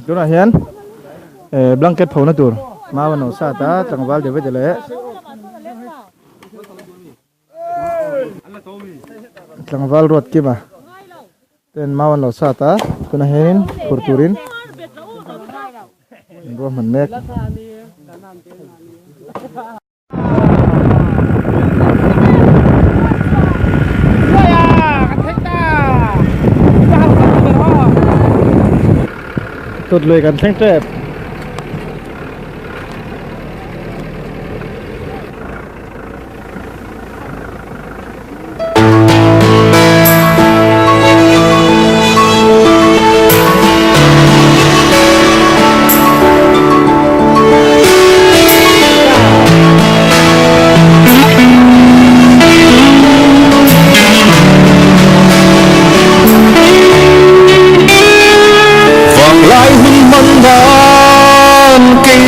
chỗ nào hiền blanket phồng nó tur mà vào nấu sa ta chẳng vào để với lẽ chẳng vào ruột kia mà tên mà vào nấu sa ta chỗ nào hiền kurturin rồi mình nét tốt lườiกันทั้งเจ็บ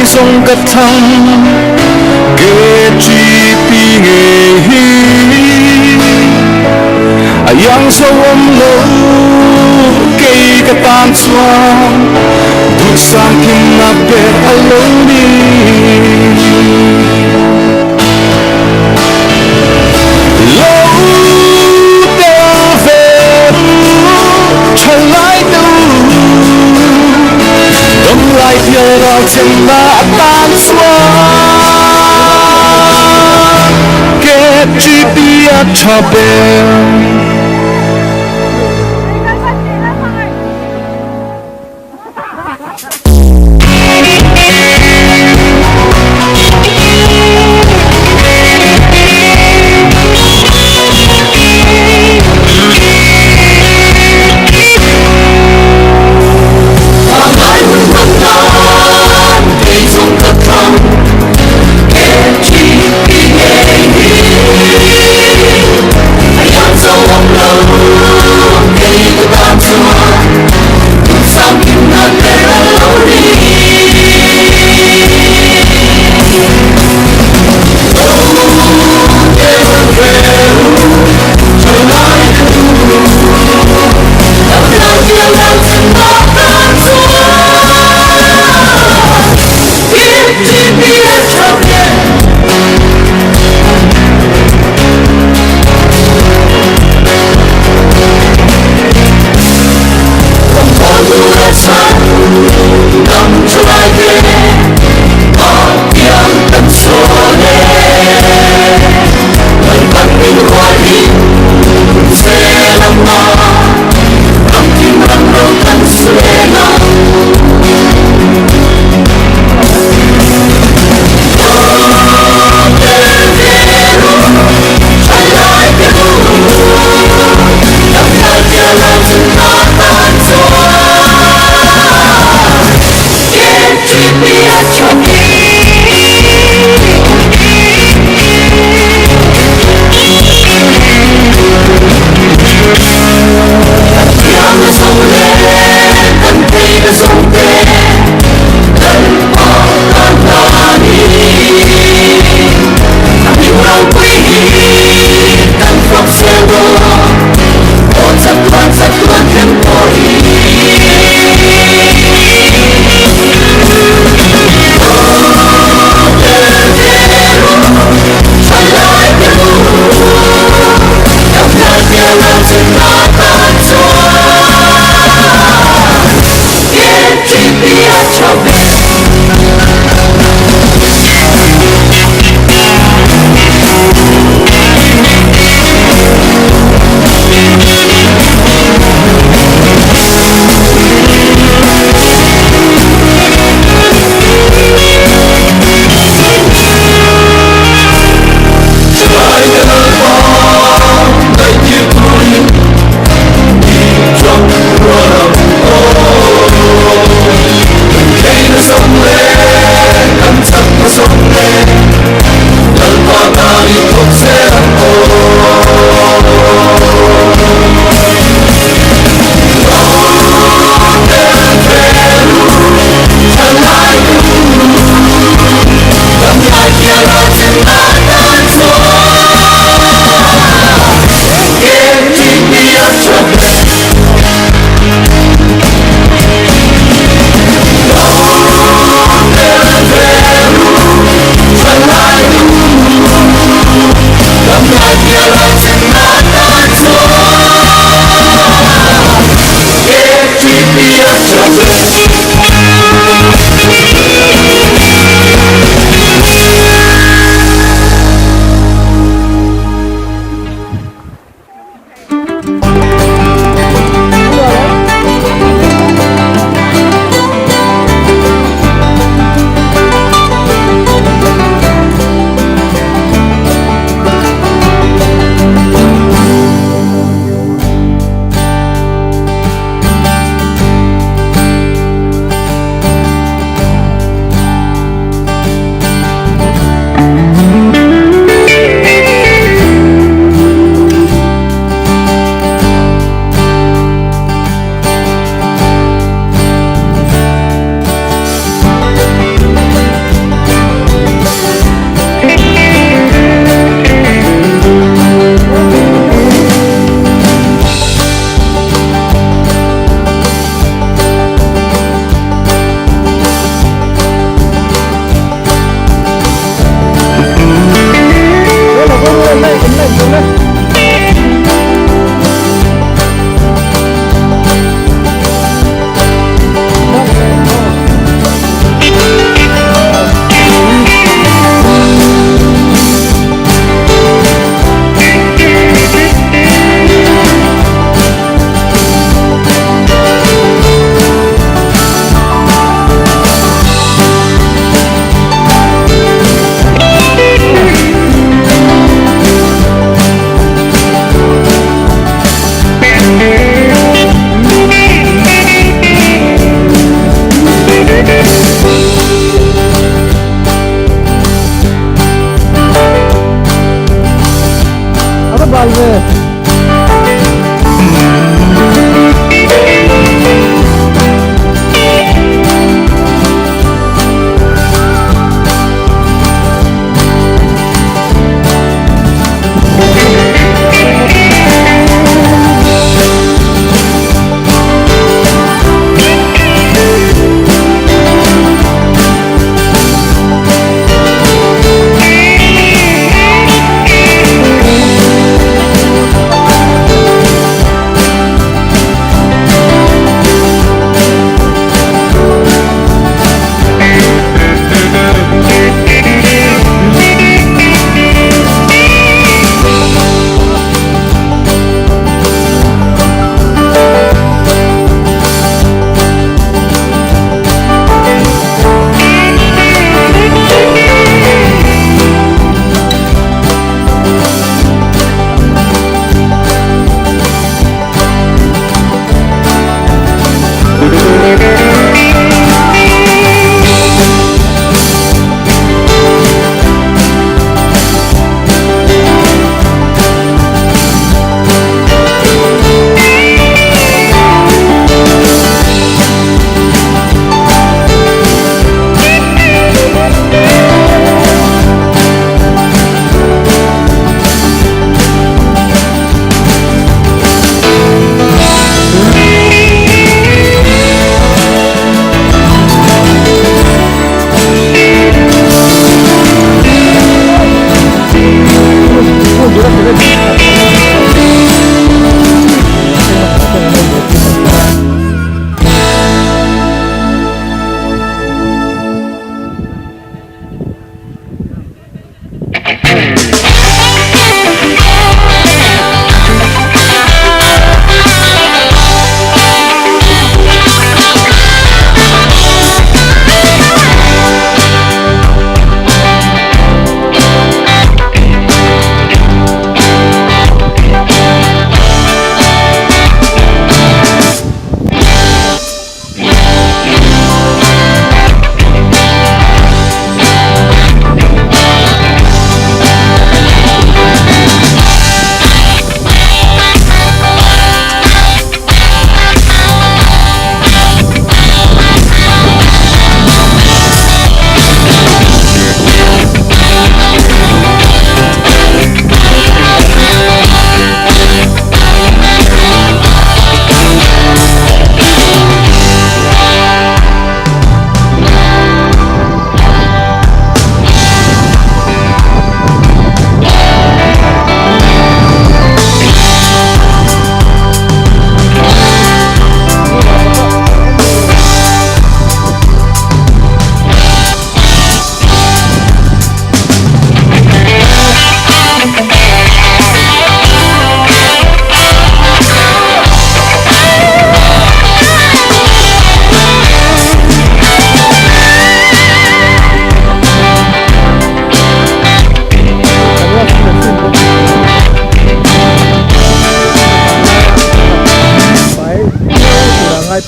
sông cất thăng kê chi pi nghề yang sâu ôm lâu cây cát tan xoang du sang kim na pe along đi lâu đeo về trở lại đâu đông lại theo vào chân na tan xoang kết chi pi cho bên valve.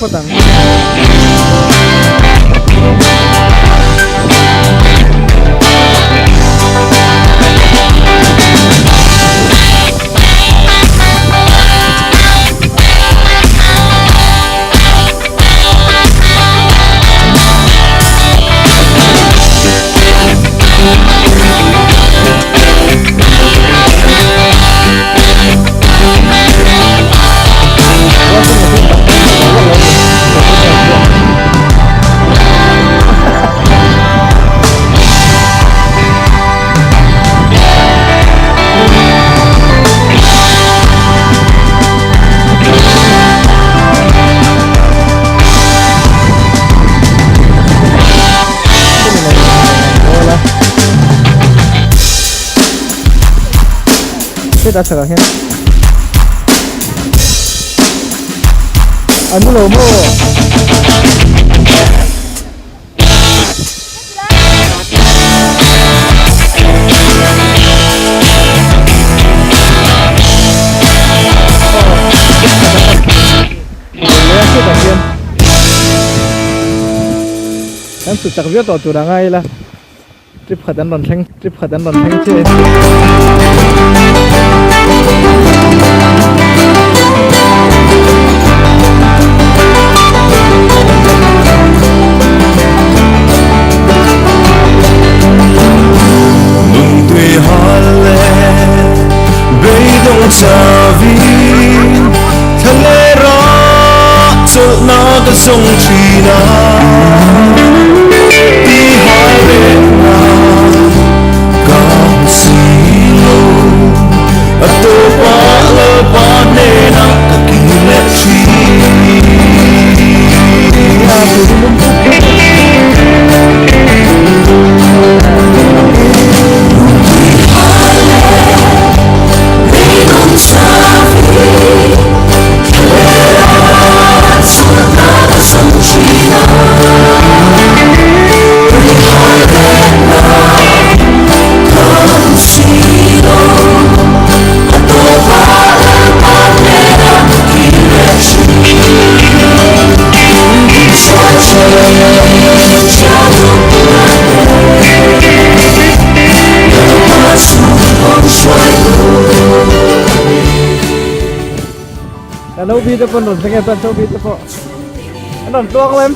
Potang. Kita serahin. Anu loh mo. Kan sudah kaya to tu rangai lah. Trip khatan don theng, trip khatan don theng che. sông trì na đi hai bên na cao xì lô ở tô ba lơ ba nê na kỳ lệ chi Hello beautiful, don't forget to show beautiful. Ano, tuwa ko em?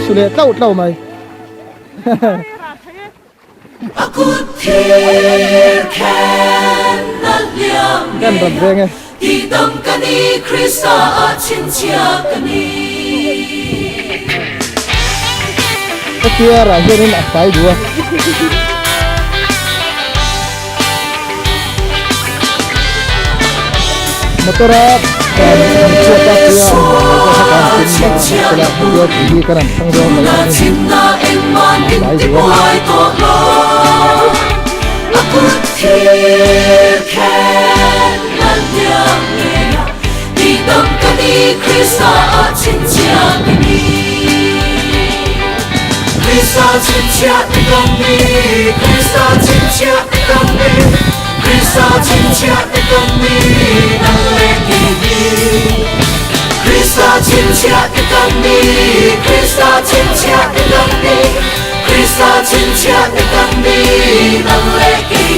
Sulit tahu mai. Kan berbeda. Hitam kani Krista cinta kani. Ketia raja ni nak pai dua. Motorat dan siapa dia setelah dia pergi kanan tanggung jawab ini. Pai dua. Aku tirkan nanyangnya hitam kani Krista cinta kani. Krista cinta kani, Krista cinta kani, Krista cinta kani nang lagi. Krista cinta kani, Krista cinta kani, Krista cinta kani nang lagi.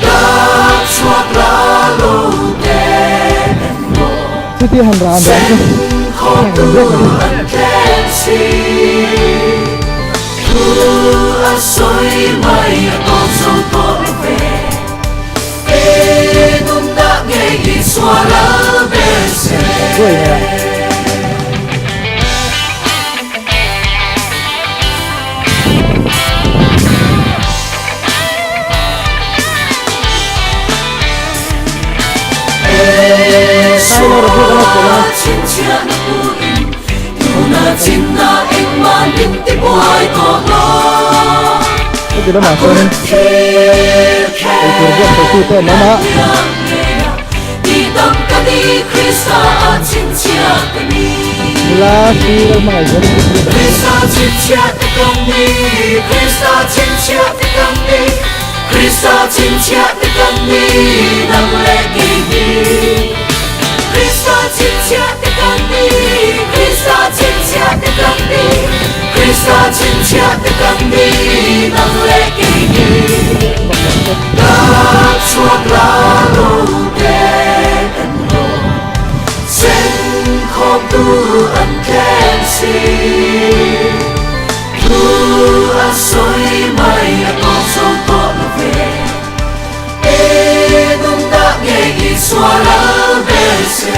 Tak suap lalu denganmu. Siti handraan tu. Tu asoi mai con sâu to về, e non da nghe suara. Gue ini ya. Tidak masuk nih. Itu dia itu nama. Mula sih mengajar. Krista cinta tekan di nang leki tak suat lalu denno sen kop tu antensi tu asoi mai atau soto love dum tak ngegi suara bese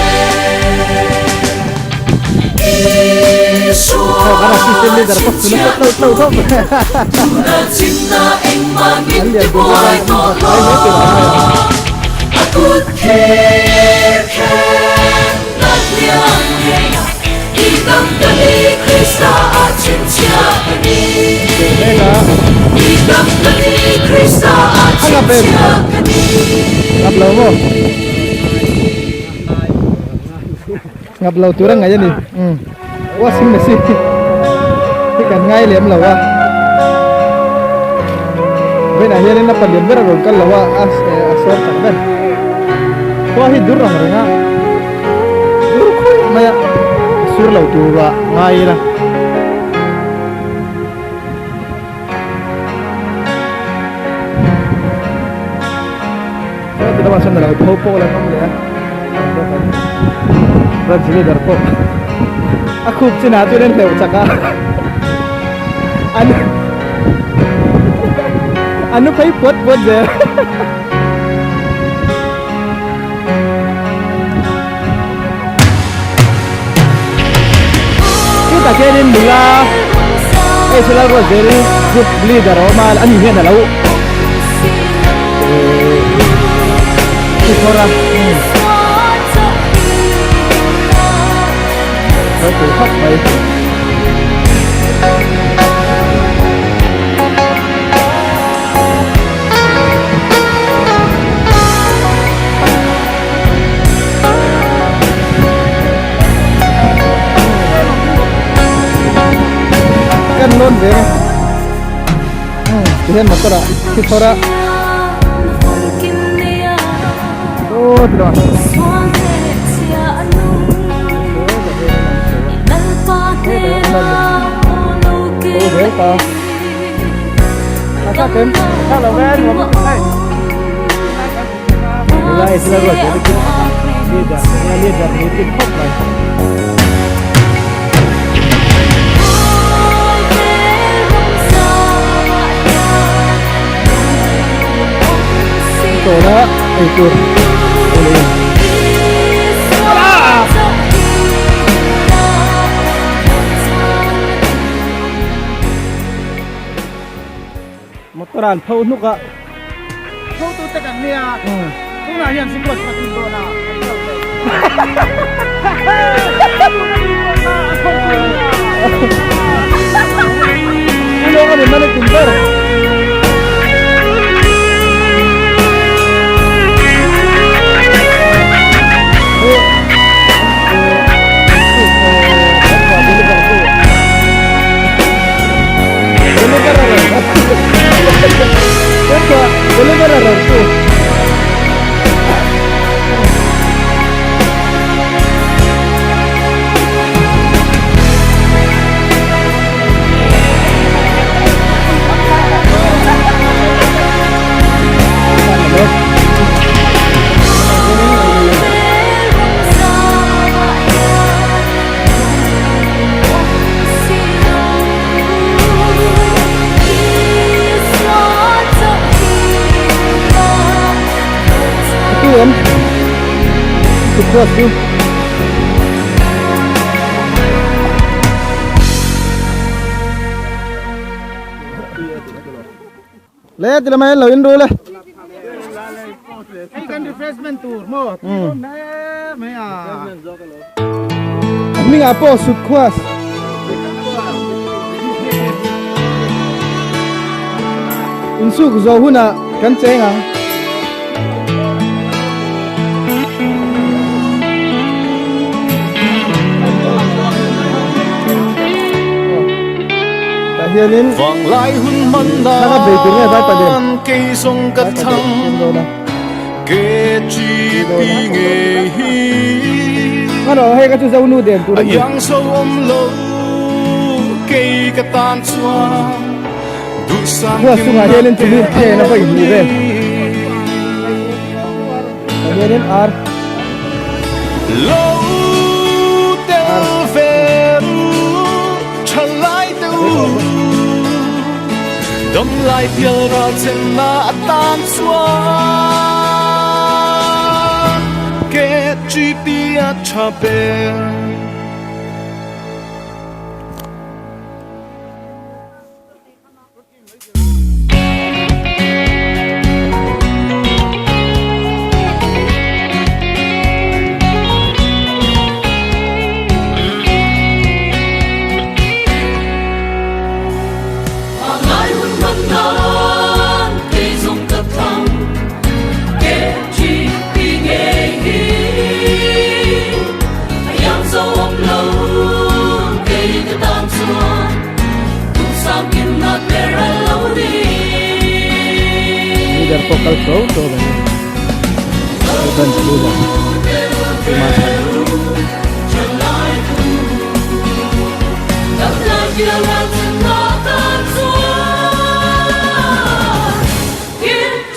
Karena sistem ini dari pos sudah tahu. Ngaplau turang aja nih. Wah sih masih ikan ngai liam lawa. Ben akhirnya na pandian berarong kan lawa asor kan. Wah hidur orang renga. Maya sur lau tua ngai lah. Saya tidak masuk dalam popo lah kamu ya. Bersih darpo. Aku cina tu dan lewat cakap. Anu pay pot je. Kita kirim mula. Selalu jadi beli daromal. Ani ni adalah. Orang. Satu hak baik. Kan lon deh. Ini motor kita. Oh, tidak. Apa? Apa kan? Kalau kan, mulai selalu ada lihat itu hot lah. Itulah itu. Motoran phau nuka phau tu tekan nia tu na yang sikot pakin do na ano ka din mana timber boleh berlarang tu. Kuat tu. le tila mai lo in ru le kan refreshment tour mo na me a mi nga po sut khwas in su zo huna kan chenga hianin vang lai hun man la naka beitu nge vai padem ke song ka thang ke chi pi nge hi ano he ka chu zo nu dem tu yang so om lo ke ka tan chua du sang hua sunga hianin tu mi the na pai ni ve hianin ar lo tel veru chalai tu dom lai pial ra chen na tan chua ke chi pi a chape leader vocal pro to ba ban dulu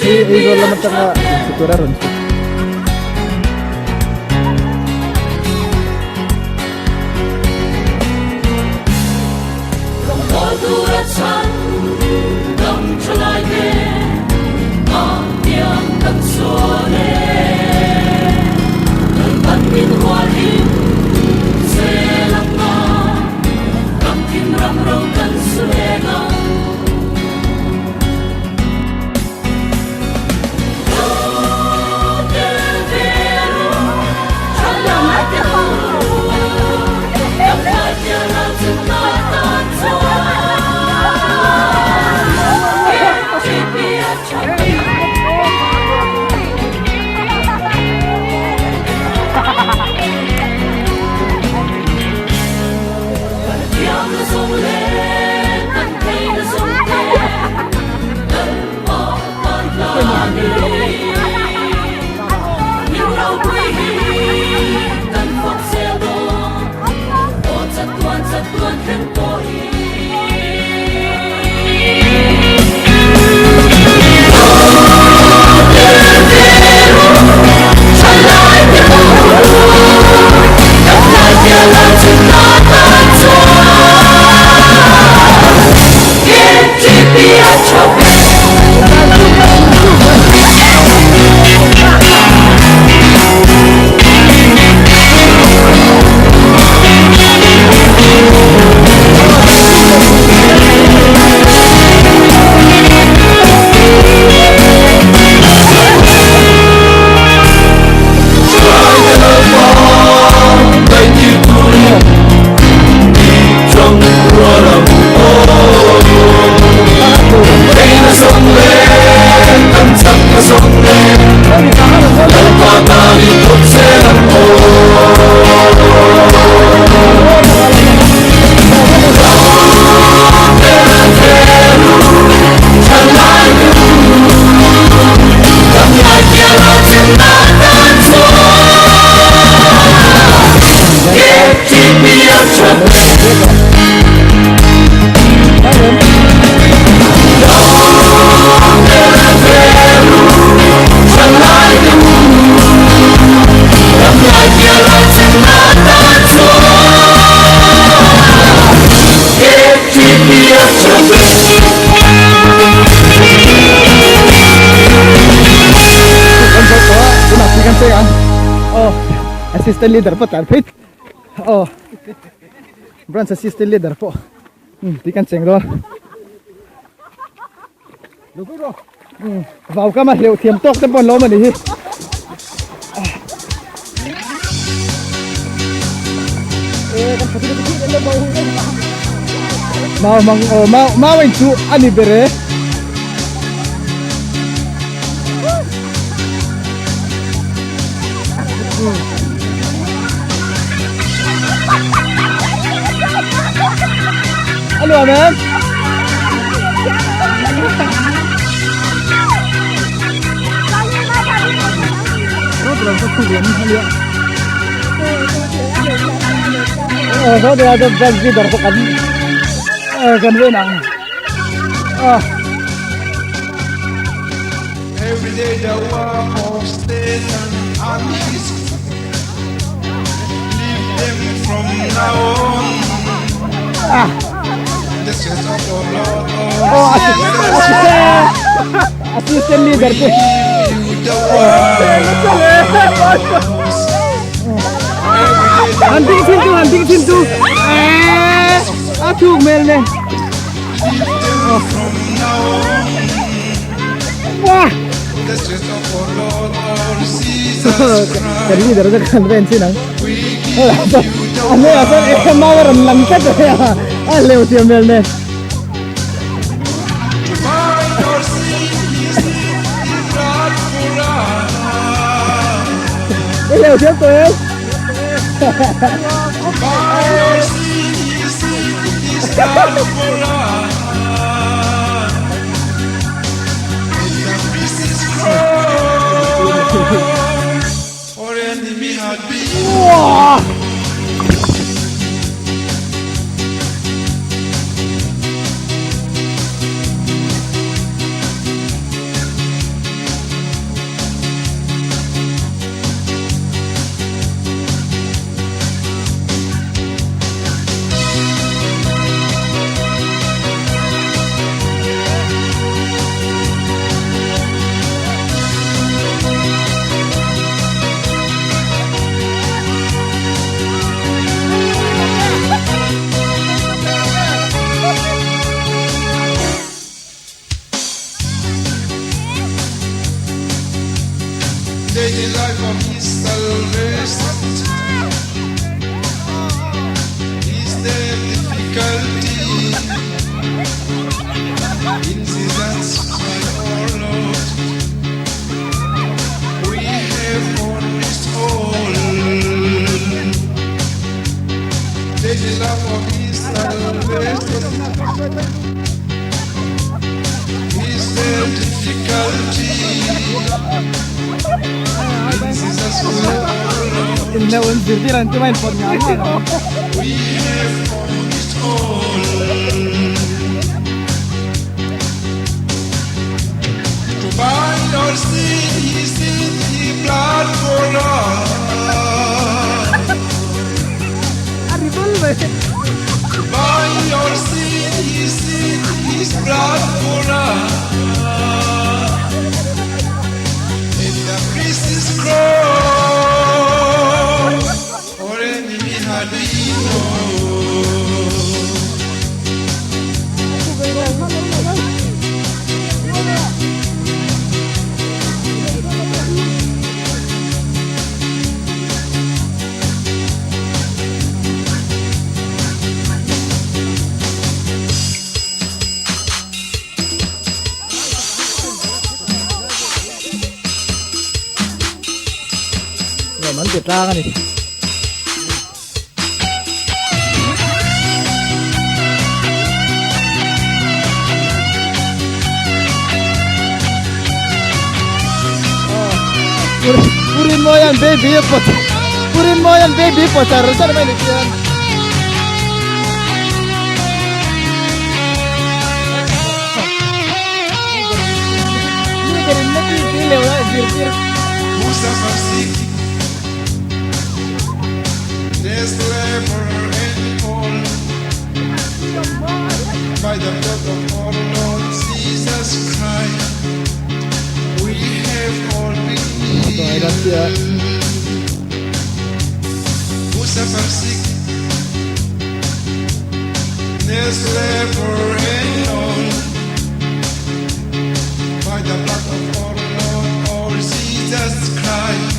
ini kalau macam sekolah run assistant leader po tarpit branch assistant leader po di kan cheng don vào cái mà hiệu thiểm tốc cái bọn lỗ mà đi mau anh chú anh đi về alo em có dia ada janji dari kan kan benang Every day the war of Satan and his leave them from now on. The church of the Lord assistant leader give you the hunting pintu aduh mel nih from now on. wah The church of the Lord Jesus jadi ini dari kan bensin nang we give you the aneh apa mau renang kan ya lewat dia mel nih by your sin is blood for us. lewat dia tuh ya By your sin is blood for us. The priest is cross for enemy had been. wah Daily life of his salvation is the difficulty in seasons, my Lord. We have almost all. Daily life of his salvation is the difficulty. Indah unjur dia nanti main formnya We have almost all. To buy your sin, he shed his blood for us. To buy your sin, he shed his blood for us. And the priest is cross for enemy had been known.มันติดตากันนี่purin mo yan baby purin mo yan baby pacar saan naman ito yan hindi ka rin napipilaw na bir Who suffers sick, there's labor and all. By the blood of our Lord Jesus Christ, we have all been healed. Who suffers sick, there's labor and all. life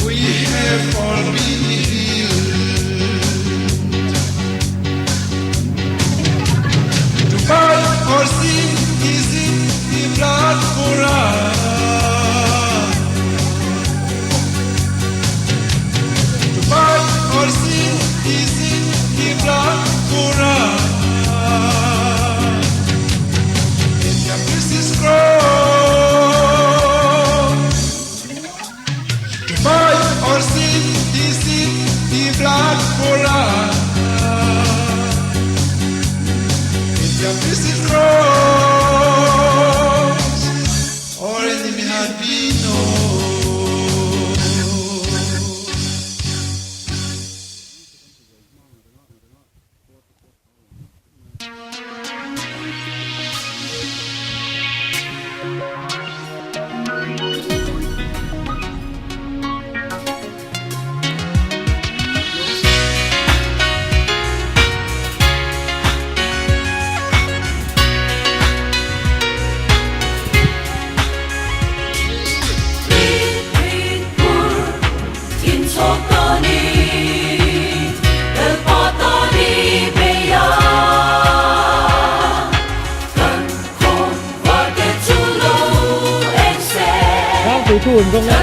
we have all been healed. To fight for sin is in the blood for us. To fight for sin is in the blood for us. In your precious cross. To fight for sin is in the blood for us. In your precious cross, our enemy had been known. Tùy thuần không ạ?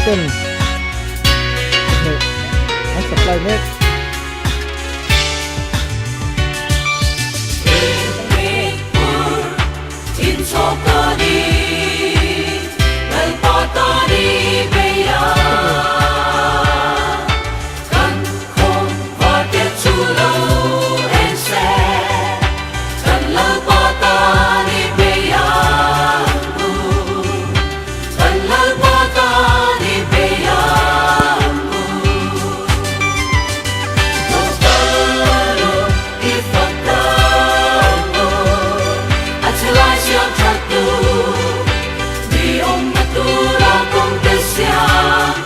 Tên anh supply net Di om natura kong desya